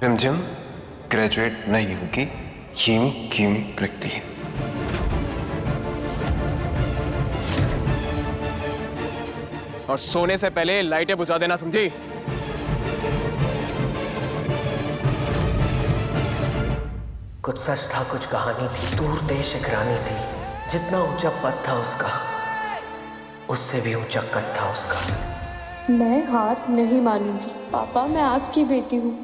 रिमझिम ग्रेजुएट नहीं होगी, हीम कीम रखती है। और सोने से पहले लाइटें बुझा देना, समझी? कुछ सच था, कुछ कहानी थी, दूर देश एक रानी थी। जितना ऊंचा पद था उसका, उससे भी ऊंचा कद था उसका। मैं हार नहीं मानूंगी पापा, मैं आपकी बेटी हूँ।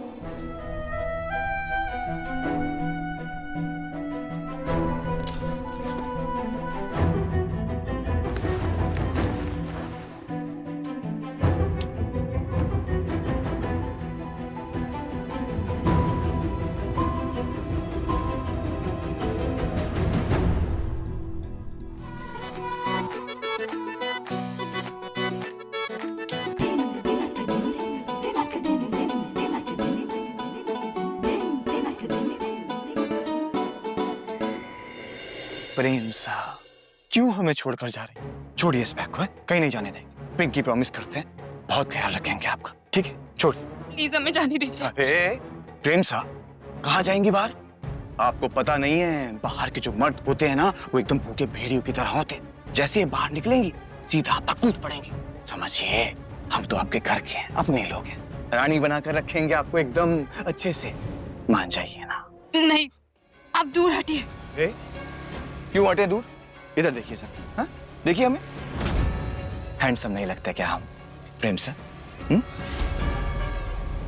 प्रेम सा क्यों हमें छोड़कर जा रहे? छोड़िए इस बैग को, है? कहीं नहीं जाने देंगे। पिंकी प्रॉमिस करते हैं बहुत ख्याल रखेंगे आपका, ठीक है? छोड़िए प्लीज हमें जाने दीजिए। अरे प्रेम सा, कहाँ जाएंगी बाहर? आपको पता नहीं है, बाहर के जो मर्द होते हैं ना, वो एकदम भूखे भेड़ियों की तरह होते हैं। जैसे ये बाहर निकलेंगी सीधा आप पर कूद पड़ेंगी। समझिए, हम तो आपके घर के हैं, अपने लोग हैं। रानी बनाकर रखेंगे आपको एकदम अच्छे से। मान जाइए ना। नहीं, आप दूर हटिए। क्यों हटे दूर? इधर देखिए सर, हाँ? देखिए हमें हैंडसम नहीं लगता क्या हम? प्रेम सर,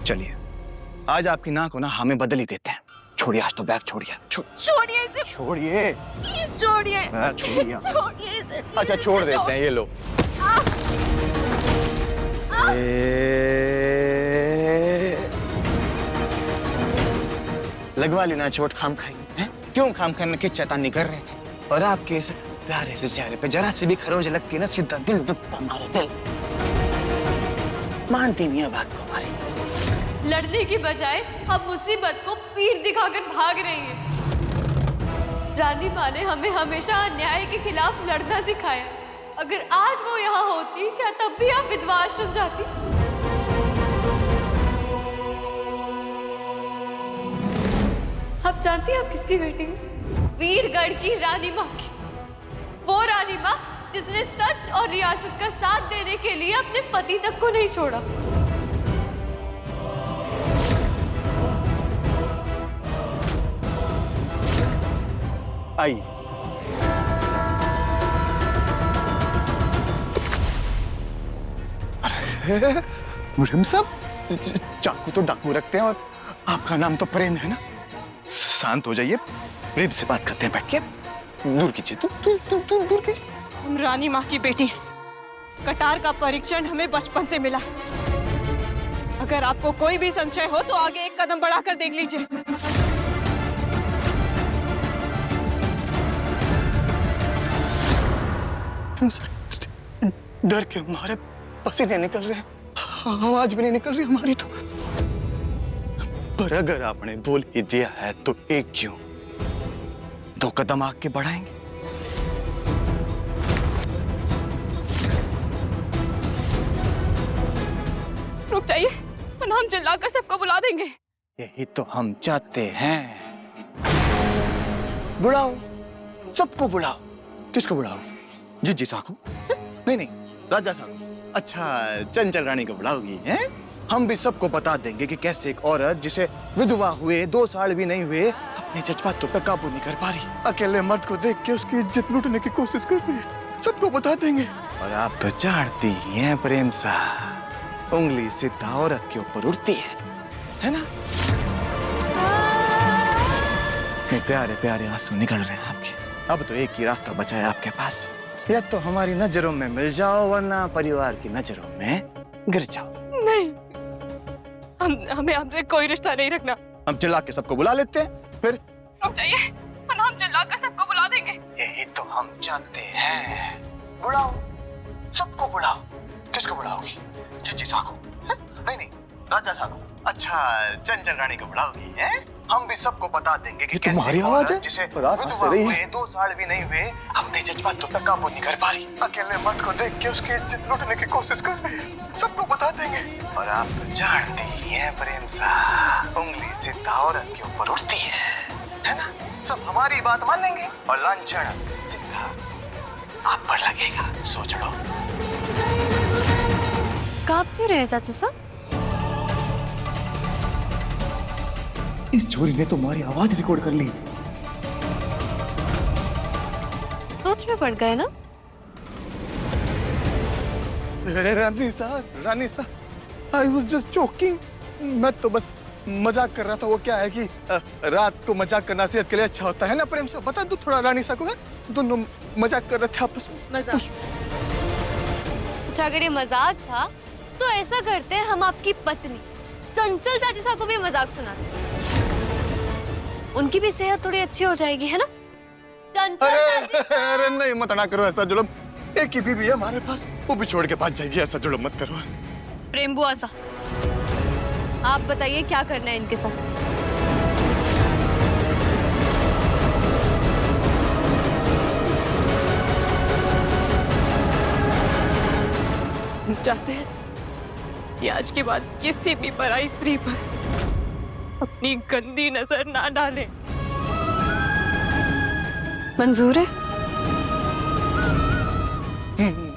चलिए आज आपकी नाक को ना हमें बदल ही देते हैं। छोड़िए आज तो बैग छोड़िए। छोड़िए इसे, छोड़िए प्लीज छोड़िए। छोड़िए आप। छोड़िए इसे। अच्छा छोड़ देते हैं, ये लो। लगवा लेना चोट खाम खाई, हैं? क्यों खाम खाने की चैतावनी कर रहे थे? और आपके इस प्यारे से चेहरे पे जरा सी भी खरोंच लगती है ना, सीधा दिल दुखता हमारा दिल। मानती नहीं है बात को हमारी। लड़ने की बजाय हम मुसीबत को पीठ दिखाकर भाग रही हैं। रानी माँ ने हमें हमेशा अन्याय के खिलाफ लड़ना सिखाया। अगर आज वो यहाँ होती, क्या तब भी आप विधवा आश्रम जाती? आप जानती हैं आप किसकी बेटी हैं? वीरगढ़ की रानी माँ की। वो रानी माँ जिसने सच और रियासत का साथ देने के लिए अपने पति तक को नहीं छोड़ा। आई मुरहम साहब, चाकू तो डाकू रखते हैं और आपका नाम तो प्रेम है ना। शांत हो जाइए, प्रेम से बात करते हैं बैठ के। दूर कीजिए, दूर कीजिए। हम रानी माँ की बेटी हैं। कटार का परीक्षण हमें बचपन से मिला। अगर आपको कोई भी संशय हो तो आगे एक कदम बढ़ाकर देख लीजिए। डर के हमारे पसीने निकल रहे हैं, आवाज भी नहीं निकल रही हमारी तो। पर अगर आपने बोल ही दिया है तो एक क्यों दो कदम आगे बढ़ाएंगे। रुक जाइए, वरना हम चिल्लाकर सबको बुला देंगे। यही तो हम चाहते हैं। बुलाओ, सबको बुलाओ। किसको बुलाओगी? जिज्जी साहू? नहीं नहीं, राजा साहू। अच्छा, चंचल रानी को बुलाओगी? हैं? हम भी सबको बता देंगे कि कैसे एक औरत जिसे विधवा हुए 2 साल भी नहीं हुए अपने जज्बातों पर काबू नहीं कर पा रही, अकेले मर्द को देख के उसकी इज्जत लूटने की कोशिश कर रही है। सबको बता देंगे। और आप तो जानती ही हैं प्रेम सा, उंगली सीधा औरत के ऊपर उड़ती है ना? प्यारे प्यारे आंसू निकल रहे हैं आपके। अब तो एक ही रास्ता बचा है आपके पास, या तो हमारी नजरों में मिल जाओ वरना परिवार की नजरों में गिर जाओ। नहीं, हमें हमसे कोई रिश्ता नहीं रखना। हम चिल्ला के सबको बुला लेते हैं फिर। रुक जाइए, वरना हम चिल्लाकर सबको बुला देंगे। यही तो हम चाहते हैं। बुलाओ, सबको बुलाओ। किसको बुलाओगी? जिज्जी साहू? नहीं नहीं, राजा साहब अच्छा चंचल रानी को बुलाओगी हैं? हम भी सबको बता देंगे कि कैसे तुम्हारी एक आवाज औरत है? जिसे रात हंस रही है। हुए 2 साल भी नहीं हुए अपने जज्बातों पे काबू नहीं कर पा रही, अकेले मर्द को देख के उसकी इज्जत लूटने की कोशिश कर रही है। सबको बता देंगे। और आप तो जानते ही हैं प्रेम साहब, उंगली सीधा औरत के ऊपर उठती है ना? सब हमारी बात मानेंगे और लांछन सीधा आप पर लगेगा, सोच लो। कांप क्यों रहे हैं चाचा साहब? इस छोरी ने तुम्हारी आवाज रिकॉर्ड कर ली। सोच में पड़ गए ना? रानी साहब, आई वाज जस्ट जोकिंग। मैं तो बस मजाक कर रहा था। वो क्या है कि रात को मजाक करना सेहत के लिए अच्छा होता है ना प्रेम साहब? बता दो थोड़ा रानी साहब को। दोनों मजाक कर रहे थे आपस में। मजाक? अच्छा, अगर ये मजाक था तो ऐसा करते हैं, हम आपकी पत्नी चंचल चाची साहब को भी मजाक सुनाते हैं। उनकी भी सेहत थोड़ी अच्छी हो जाएगी, है ना? चंचल चाची अरे नहीं, मत ना करो ऐसा जुल्म। एक ही बीवी है हमारे पास, वो भी छोड़ के भाग जाएगी। ऐसा जुल्म मत करो। प्रेम बुआ सा, आप बताइए क्या करना है इनके साथ? चाहते हैं कि आज के बाद किसी भी पराई स्त्री पर अपनी गंदी नजर ना डालें। मंजूर है?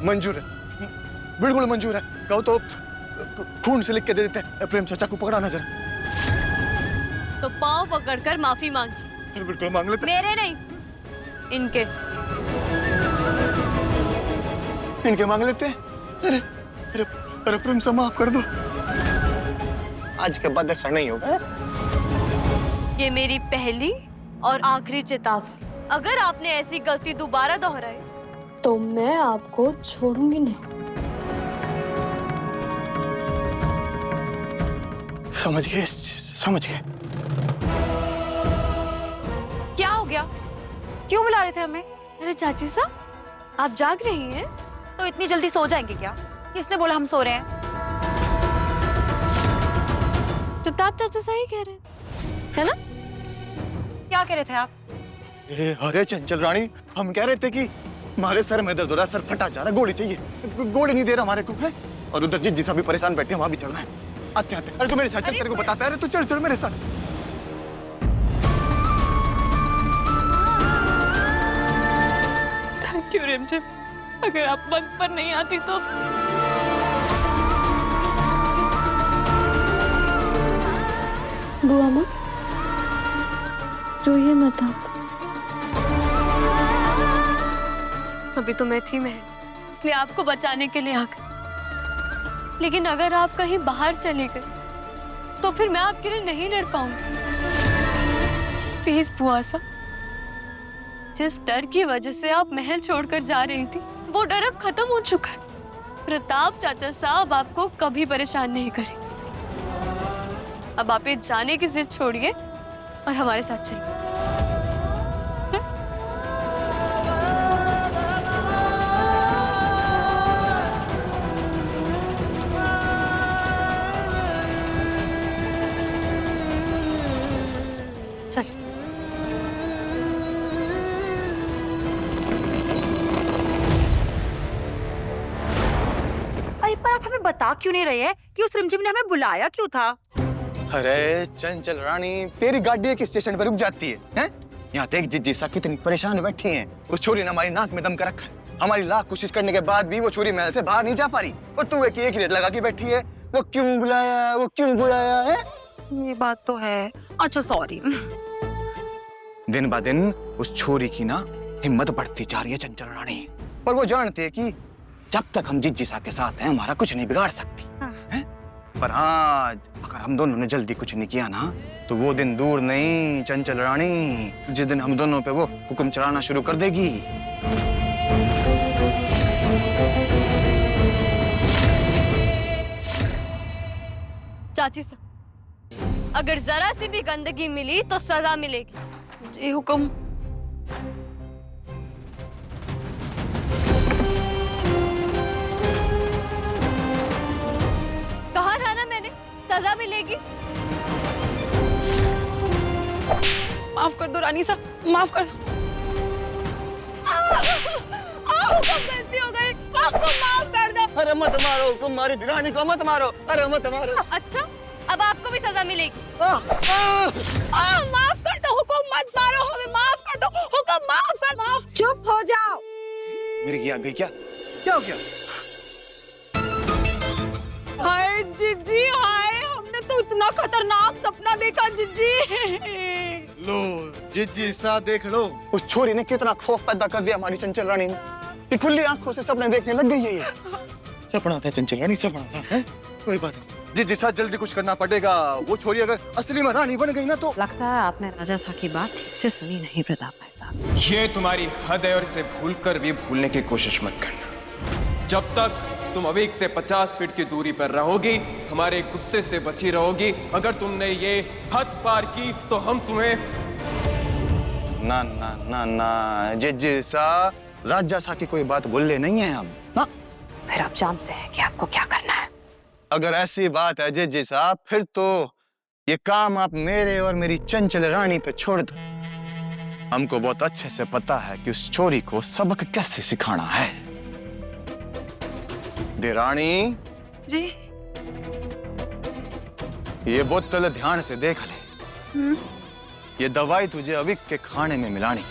मंजूर है, बिल्कुल मंजूर है। कहो तो खून से लिख के दे देते हैं। प्रेम चाचा को पकड़ाना जरा। तो पाँव पकड़कर माफी मांगी। बिल्कुल मांग लेते। मेरे नहीं, इनके। इनके मांग लेते हैं। अरे अरे अरे प्रेम से माफ कर दो। आज के बाद ऐसा नहीं होगा। ये मेरी पहली और आखिरी चेतावनी। अगर आपने ऐसी गलती दोबारा दोहराई तो मैं आपको छोड़ूंगी नहीं। समझ गए। क्या हो गया? क्यों बुला रहे थे हमें? अरे चाची साहब, आप जाग रही हैं? तो इतनी जल्दी सो जाएंगे क्या? किसने बोला हम सो रहे हैं? प्रताप चाचा सही कह रहे थे, है ना? क्या कह रहे थे आप? अरे चंचल रानी, हम कह रहे थे कि हमारे सर में दर्द हो रहा, सर फटा जा रहा, गोली चाहिए। गोली नहीं दे रहा हमारे को है? और उधर जिस भी परेशान बैठे हैं वहां भी चलना है। आते। अरे तू मेरे साथ चल, तेरे को बताता है। अरे तू चल मेरे साथ। थैंक यू रिमझिम। अगर आप वक्त पर नहीं आती तो बुआ माँ, रोइए मत आप। अभी तो मैं थी महल, इसलिए आपको बचाने के लिए आ गई। लेकिन अगर आप कहीं बाहर चली गई तो फिर मैं आपके लिए नहीं लड़ पाऊंगी। प्लीज बुआ सा, जिस डर की वजह से आप महल छोड़कर जा रही थी, वो डर अब खत्म हो चुका है। प्रताप चाचा साहब आपको कभी परेशान नहीं करेंगे। अब आप ये जाने की जिद छोड़िए और हमारे साथ चलिए। चलिए। अरे पर आप हमें बता क्यों नहीं रहे हैं कि उस रिमझिम ने हमें बुलाया क्यों था? अरे चंचल रानी, तेरी गाड़ी एक स्टेशन पर रुक जाती है? यहाँ देख जिज्जी सा कितनी परेशान बैठी हैं। उस छोरी ने हमारी नाक में दम कर रखा है। हमारी लाख कोशिश करने के बाद भी वो छोरी महल से बाहर नहीं जा पा रही। और तू एक ही रेट लगा के बैठी है। वो क्यों बुलाया है? ये बात तो है। अच्छा सॉरी। दिन ब दिन उस छोरी की ना हिम्मत बढ़ती जा रही है चंचल रानी। और वो जानती है कि जब तक हम जिज्जी सा के साथ हैं, हमारा कुछ नहीं बिगाड़ सकती है? पर हाँ, अगर हम दोनों ने जल्दी कुछ नहीं किया ना, तो वो दिन दूर नहीं चंचल रानी, जिस दिन हम दोनों पे वो हुक्म चलाना शुरू कर देगी। चाची साहब, अगर जरा सी भी गंदगी मिली तो सजा मिलेगी। जी हुक्म। कहा था ना मैंने, सजा माफ कर दो रानी साहब, माफ कर दो। हुक्म, गलती हो गई, आपको माफ कर दो। अरे मत मारो हुकुम, मारी रानी को मत मारो। अरे मत मारो। अच्छा, अब आपको भी सजा मिलेगी। माफ कर दो हुक्म, मत मारो हमें, माफ कर दो हुक्म, माफ कर, माफ। चुप हो जाओ। मिर्गी आ गई क्या? क्या हो गया? हाय जिज्जी, हाय, हमने तो इतना खतरनाक सपना देखा जिज्जी। लो जिद्दी सा देख लो, उस छोरी ने कितना खौफ पैदा कर दिया हमारी चंचल रानी ने कि खुली आंखों से सपने देखने लग गई है ये। सपना था चंचल रानी, सपना था, है? कोई बात नहीं, जिद्दी सा जल्दी कुछ करना पड़ेगा। वो छोरी अगर असली में रानी बन गई ना तो। लगता है आपने राजा साहब की बात ठीक से सुनी नहीं प्रताप भाई साहब। ये तुम्हारी हद है और इसे भूलकर भी भूलने की कोशिश मत करना। जब तक तुम अवीक से 50 फीट की दूरी पर रहोगी, हमारे गुस्से से बची रहोगी। अगर तुमने ये हद पार की तो हम तुम्हें। ना ना ना ना जिद्दी सा, राजा सा की कोई बात बोले नहीं है हम ना। फिर आप जानते हैं कि आपको क्या करना है। अगर ऐसी बात है जिद्दी साहब, फिर तो ये काम आप मेरे और मेरी चंचल रानी पे छोड़ दो। हमको बहुत अच्छे से पता है कि उस छोरी को सबक कैसे सिखाना है। देरानी जी, ये बोतल ध्यान से देख ले। ये दवाई तुझे अविक के खाने में मिलानी है,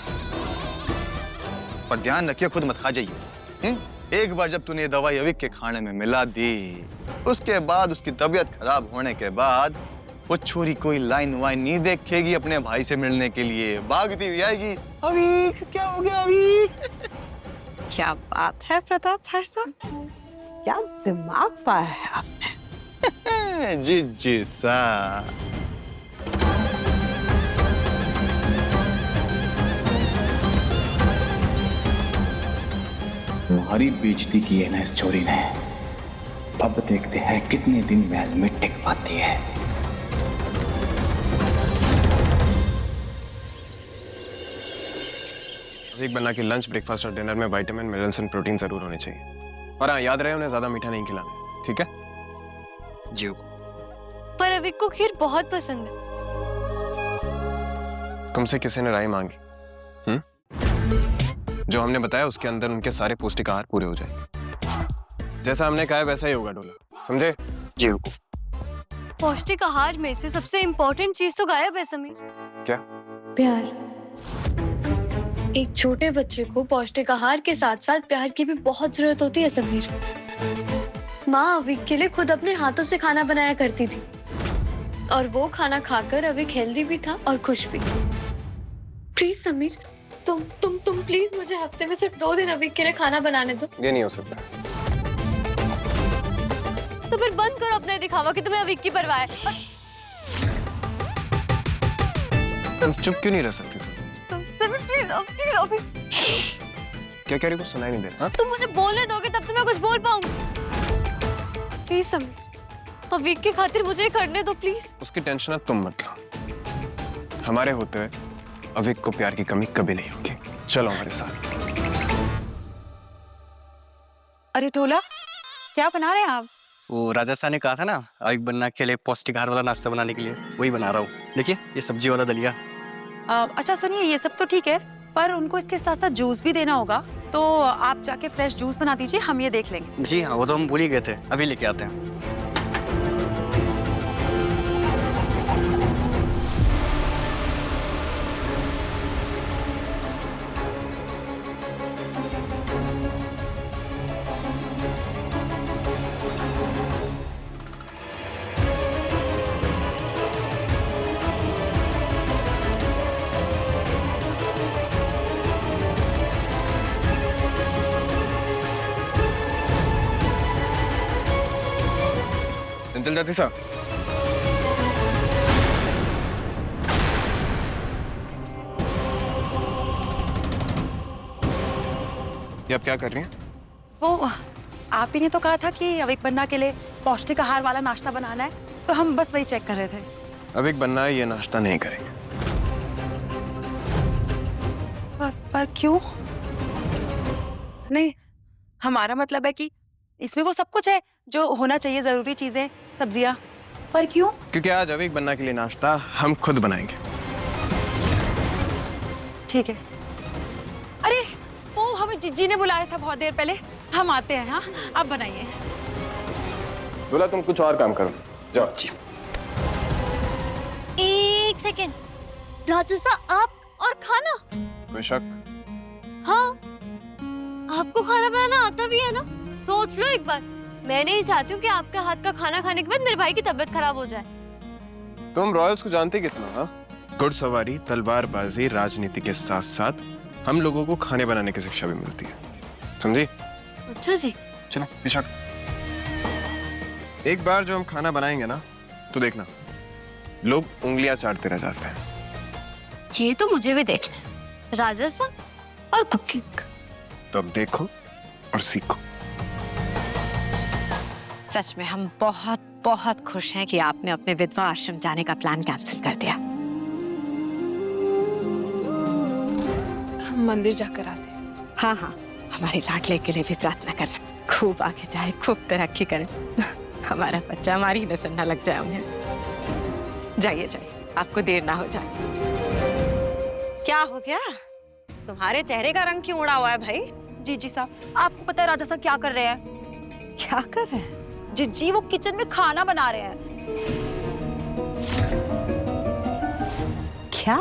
पर ध्यान रखिए खुद मत खा जाइए। एक बार जब तूने ये दवाई अविक के खाने में मिला दी, उसके बाद उसकी तबीयत खराब होने के बाद वो छोरी कोई लाइन वाइन नहीं देखेगी अपने भाई से मिलने के लिए, भागती हुई आएगी। अविक क्या हो गया अविक? क्या बात है प्रताप भाई साहब, क्या दिमाग पाया है आपने। जी जी सा। तुम्हारी बेइज्जती की है ना इस छोरी ने। अब देखते हैं कितने दिन महल में टिक पाती है। एक बना के लंच, ब्रेकफास्ट और डिनर में विटामिन, मिनरल्स एंड प्रोटीन जरूर होने चाहिए। और हाँ, याद रहे उन्हें ज्यादा मीठा नहीं खिलाना, ठीक है? जी। पर अविक को खीर बहुत पसंद है। तुमसे किसी ने राय मांगी? जो हमने बताया उसके अंदर उनके सारे पौष्टिक आहार पूरे हो जाए। जैसा हमने कहा वैसा ही होगा डोला, समझे? जी। पौष्टिक आहार में से सबसे इम्पोर्टेंट चीज तो गायब है समीर। क्या? प्यार। एक छोटे बच्चे को पौष्टिक आहार के साथ साथ प्यार की भी बहुत जरूरत होती है समीर। माँ अविक के लिए खुद अपने हाथों से खाना बनाया करती थी, और वो खाना खाकर अविक हेल्दी भी था और खुश भी। प्लीज समीर, तुम प्लीज मुझे हफ्ते में सिर्फ 2 दिन अविक के लिए खाना बनाने दो। ये नहीं हो सकता। तो फिर बंद करो अपने दिखावा कि तुम्हें अविक की परवाह है। तुम चुप क्यों नहीं रह सकती? तुम समीर प्लीज, क्या कह रही हो? सुनाई नहीं दे रहा। तुम मुझे बोलने दोगे तब तो मैं कुछ बोल पाऊंगी। प्लीज समीर, अविक की खातिर मुझे करने दो प्लीज। उसकी टेंशन अब तुम मत लो। हमारे होते हुए अविक को प्यार की कमी कभी नहीं होगी। चलो हमारे साथ। अरे टोला, क्या बना रहे हैं आप? वो राजा साहब ने कहा था ना अविक बनना के लिए पौष्टिक आहार वाला नाश्ता बनाने के लिए, वही बना रहा हूँ। देखिए ये सब्जी वाला दलिया। अच्छा सुनिए, ये सब तो ठीक है, पर उनको इसके साथ साथ जूस भी देना होगा, तो आप जाके फ्रेश जूस बना दीजिए, हम ये देख लेंगे। जी हाँ, वो तो हम भूल ही गए थे, अभी लेके आते हैं। चल जाती साहब। ये आप क्या कर रही हैं? वो आप ही ने तो कहा था कि अविक बन्ना के लिए पौष्टिक आहार वाला नाश्ता बनाना है, तो हम बस वही चेक कर रहे थे। अविक बन्ना ये नाश्ता नहीं करेंगे। पर क्यों? नहीं, हमारा मतलब है कि इसमें वो सब कुछ है जो होना चाहिए, जरूरी चीजें, सब्जियां। पर क्यों? क्योंकि आज अविक बन्ना के लिए नाश्ता हम खुद बनाएंगे। ठीक है। अरे वो हमें जीजी ने बुलाया था बहुत देर पहले, हम आते हैं। हाँ आप बनाइए। बोला तुम कुछ और काम करो, जाओ। जी। एक सेकेंड, राजसा आप और खाना? कोई शक? हाँ, आपको खाना बनाना आता भी है ना? सोच लो एक बार। मैं नहीं चाहती हूँ कि आपके हाथ का खाना खाने के बाद मेरे भाई की तबीयत खराब हो जाए। तुम रॉयल्स को जानते कितना? हाँ, घुड़सवारी, तलवारबाजी, राजनीति के साथ साथ हम लोगों को खाने बनाने की शिक्षा भी मिलती है, समझी? अच्छा जी। चलो बेशक। एक बार जो हम खाना बनाएंगे ना, तो देखना लोग उंगलियां चाटते रह जाते हैं। ये तो मुझे भी देखना है, राजसा और कुकिंग। तो अब देखो और सीखो। सच में हम बहुत बहुत खुश हैं कि आपने अपने विधवा आश्रम जाने का प्लान कैंसिल कर दिया। हम मंदिर जाकर आते हैं। हाँ हाँ, हमारे लाडले के लिए भी प्रार्थना करना, खूब आगे जाए, खूब तरक्की करे, हमारा बच्चा हमारी नजर न लग जाए उन्हें। जाइए जाइए, आपको देर ना हो जाए। क्या हो गया? तुम्हारे चेहरे का रंग क्यों उड़ा हुआ है भाई? जीजी साहब, आपको पता है राजा साहब क्या कर रहे हैं? क्या कर रहे हैं? जीजी वो किचन में खाना बना रहे हैं। क्या?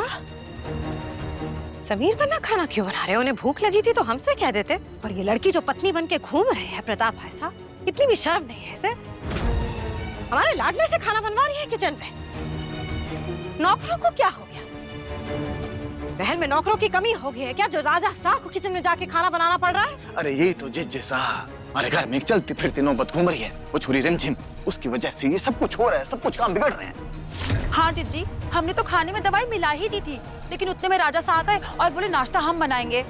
समीर बना खाना क्यों बना रहे हैं? उन्हें भूख लगी थी तो हमसे कह देते। और ये लड़की जो पत्नी बन के घूम रहे हैं प्रताप भाई साहब, इतनी भी शर्म नहीं है इसे? हमारे लाडले से खाना बनवा रही है किचन में। नौकरों को क्या हो गया? इस महल में नौकरों की कमी हो गई है क्या, जो राजा साहब को किचन में जाके खाना बनाना पड़ रहा है? अरे यही तो जिज जैसा हमारे घर में एक चलती फिरती नौबत घूम रही है, वो छुरी रिमझिम, उसकी वजह से ये सब कुछ हो रहा है, सब कुछ काम बिगड़ रहे हैं। हाँ जीजी, हमने तो खाने में दवाई मिला ही दी थी, लेकिन उतने में राजा साहब आए और बोले नाश्ता हम बनाएंगे।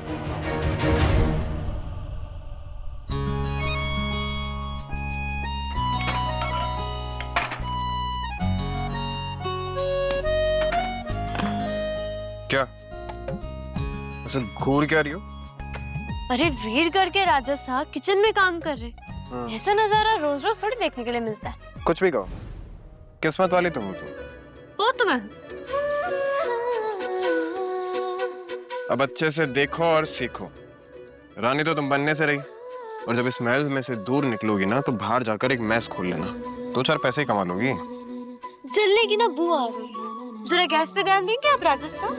क्या असल घूर क्या रही हो? अरे वीरगढ़ के राजा साहब किचन में काम कर रहे। ऐसा नजारा रोज रोज थोड़ी देखने के लिए मिलता है। कुछ भी कहो, किस्मत वाली तुम हो तुम। वो तुम्हें अब अच्छे से देखो और सीखो। रानी तो तुम बनने से रही, और जब इस महल में से दूर निकलोगी ना, तो बाहर जाकर एक मैस खोल लेना, 2-4 पैसे कमा लोगी। जलने की ना बू आ रही है। जरा गैस पे ध्यान देंगे आप राजा साहब?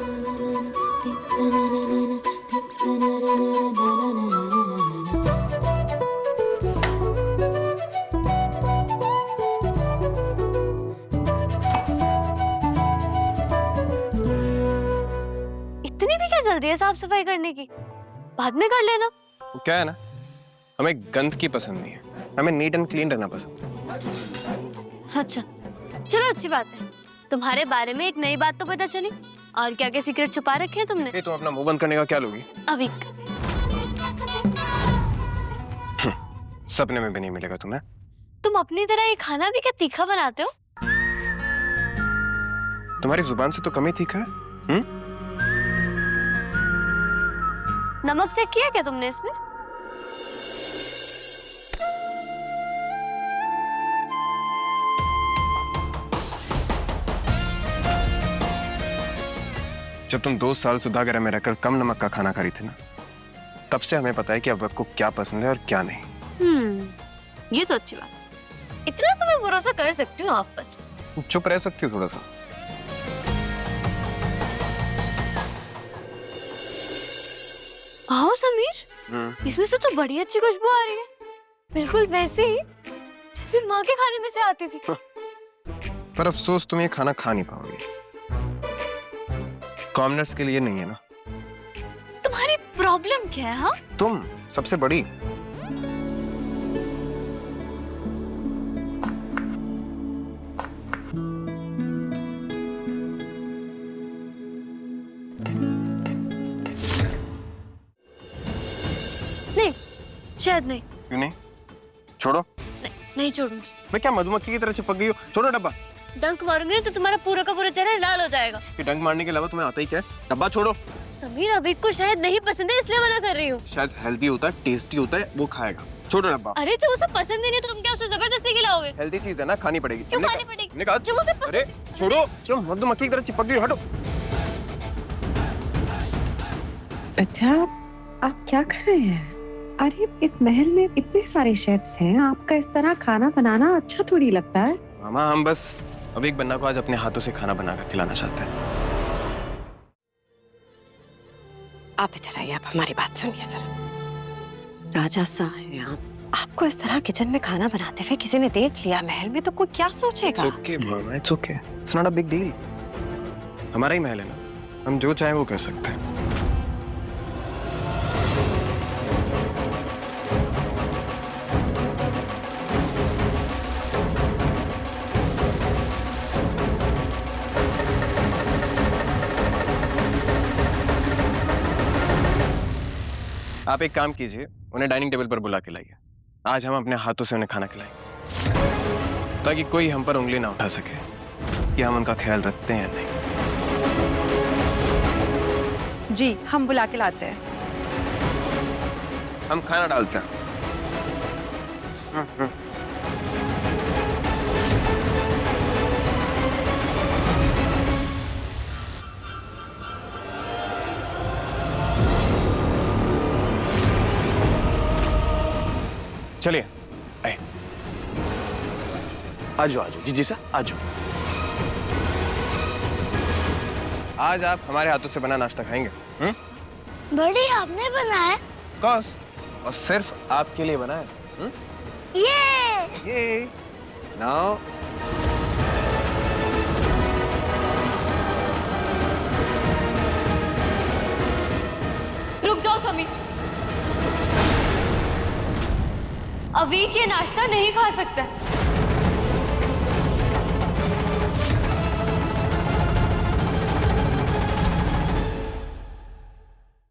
इतनी भी क्या जल्दी है साफ सफाई करने की? बाद में कर लेना। क्या है ना, हमें गंद की पसंद नहीं है, हमें नीट एंड क्लीन रहना पसंद। अच्छा चलो, अच्छी बात है। तुम्हारे बारे में एक नई बात तो पता चली। और क्या क्या सीक्रेट छुपा रखे हैं तुमने? तुम अपना मुंह बंद करने का क्या लोगी? अभी सपने में भी नहीं मिलेगा तुम्हें। तुम अपनी तरह ये खाना भी क्या तीखा बनाते हो? तुम्हारी जुबान से तो कम ही तीखा है। नमक चेक किया क्या तुमने इसमें? जब तुम 2 साल सुधागृह में रहकर कम नमक का खाना खा रही थी ना, तब से हमें पता है कि अब को क्या पसंद है और क्या नहीं। ये तो अच्छी बात है। इतना तो मैं भरोसा कर सकती हूँ आप पर। चुप रह सकती हो थोड़ा सा? आओ समीर, इसमें से तो बड़ी अच्छी खुशबू आ रही है, बिल्कुल वैसे ही जैसे माँ के खाने में से आती थी। पर अफसोस तुम ये खाना खा नहीं पाओगे। कॉमनर्स के लिए नहीं है ना। तुम्हारी प्रॉब्लम क्या है? हाँ, तुम सबसे बड़ी। नहीं, शायद नहीं। क्यों नहीं? छोड़ो। नहीं छोड़ूंगी। मैं क्या मधुमक्खी की तरह चिपक गई हो? छोड़ो डब्बा। डंक मारूंगी तो तुम्हारा पूरा का पूरा चेहरा लाल हो जाएगा। कि डंक मारने के अलावा तुम्हें आता ही क्या है? डब्बा छोड़ो। समीर, अभी को शायद नहीं पसंद है इसलिए मना कर रही हूँ। शायद हेल्दी होता है, टेस्टी होता है, वो खाएगा। छोड़ो डब्बा। अरे जो उसे पसंद ही नहीं तो तुम क्या उसे जबरदस्ती खिलाओगे? हेल्दी चीज है ना, खानी पड़ेगी। क्यों खानी पड़ेगी? निकाल। जो उसे पसंद। अरे छोड़ो, जो मधुमक्खी की तरह चिपक गई हो, हटो। अच्छा, आप क्या कर रहे हैं? अरे इस महल में इतने सारे शेफ्स हैं, आपका इस तरह खाना बनाना अच्छा थोड़ी लगता है। मामा हम बस अवीक बन्ना को आज अपने हाथों से खाना बनाकर खिलाना चाहते हैं। आप इधर आइए, आप हमारी बात सुनिए जरा। राजा साहब हैं आप, आपको इस तरह किचन में खाना बनाते हुए किसी ने देख लिया महल में तो कोई क्या सोचेगा? It's okay, mama, it's okay. It's not a big deal. हमारा ही महल है ना, हम जो चाहें वो कर सकते हैं। आप एक काम कीजिए, उन्हें डाइनिंग टेबल पर बुला के लाइए। आज हम अपने हाथों से उन्हें खाना खिलाएंगे ताकि कोई हम पर उंगली ना उठा सके कि हम उनका ख्याल रखते हैं या नहीं। जी हम बुला के लाते हैं। हम खाना डालते हैं। चलिए आए। आजो आजो जी सर आजो। आज आप हमारे हाथों से बना नाश्ता खाएंगे। बड़ी आपने बनाया? कॉस और सिर्फ आपके लिए बनाया। ये नाउ रुक जाओ समीर, अवीक ये नाश्ता नहीं खा सकता।